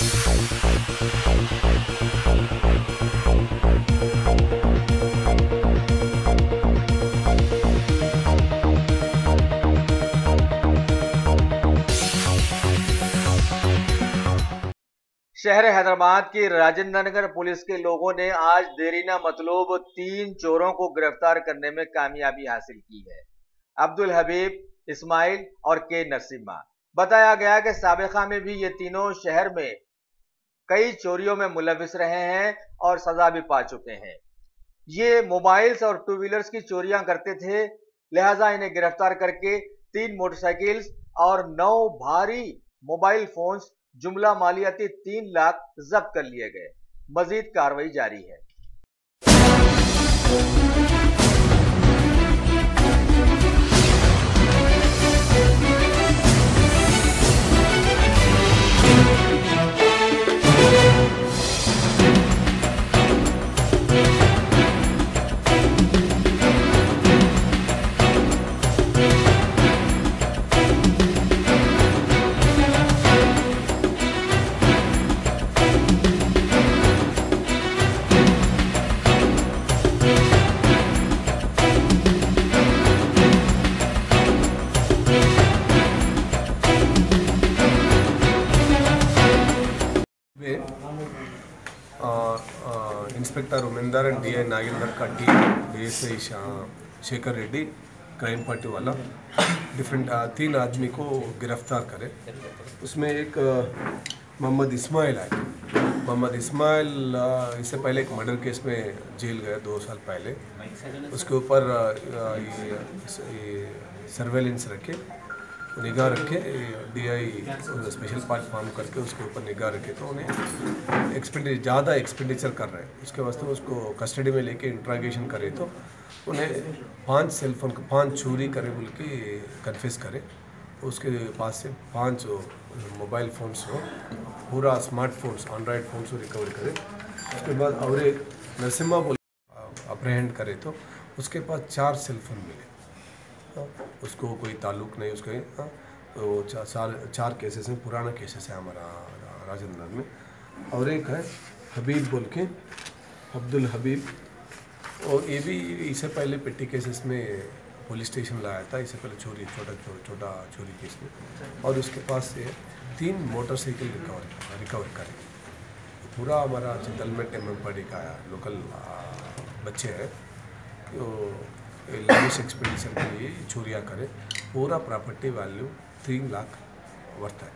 शहर हैदराबाद की राजेंद्र नगर पुलिस के लोगों ने आज देरीना मतलूब 3 चोरों को गिरफ्तार करने में कामयाबी हासिल की है। अब्दुल हबीब, इस्माइल और के नसीमा। बताया गया कि साबिका में भी ये तीनों शहर में कई चोरियों में मुलविस रहे हैं और सजा भी पा चुके हैं। ये मोबाइल्स और टू व्हीलर्स की चोरियां करते थे, लिहाजा इन्हें गिरफ्तार करके 3 मोटरसाइकिल्स और 9 भारी मोबाइल फोन्स जुमला मालियाती 3 लाख जब्त कर लिए गए। मजीद कार्रवाई जारी है। इंस्पेक्टर उमेंदर एंड डीआई नागेंद्र का team DSi Shekhar Reddy crime party वाला डिफरेंट 3 आदमी को गिरफ्तार करे। उसमें एक मोहम्मद इस्माइल है। मोहम्मद इस्माइल इससे पहले एक मर्डर केस में जेल गया 2 साल पहले। उसके ऊपर सर्वेलेंस रखे, निगाह रखे, डीआई स्पेशल पार्ट फॉर्म करके उसके ऊपर निगाह रखे तो उन्हें ज़्यादा एक्सपेंडिचर कर रहे हैं। उसके वास्ते उसको कस्टडी में लेके इंट्रागेशन करे तो उन्हें 5 सेलफोन 5 चोरी करे बोल के कन्फेस करे। उसके पास से 5 मोबाइल फ़ोन्स हो, पूरा स्मार्टफोन्स एंड्रॉयड फ़ोन्स रिकवर करे। उसके बाद और एक नरसिम्हा बोल अप्रहेंड करे तो उसके पास 4 सेलफोन मिले। उसको कोई ताल्लुक नहीं उसके, तो 4 केसेस हैं, पुराना केसेस है हमारा राजेंद्र में। और एक है हबीब बोल के, अब्दुल हबीब, और ये भी इससे पहले पेटी केसेस में पुलिस स्टेशन लाया था, इससे पहले छोटा चोरी केस में। और उसके पास से 3 मोटरसाइकिल रिकवर करे। पूरा हमारा चिंतलमेट एमएमपीडी का लोकल बच्चे हैं तो लाविश एक्सपेंडिचर के लिए चोरियाँ करें। पूरा प्रॉपर्टी वैल्यू 3 लाख वर्थ है।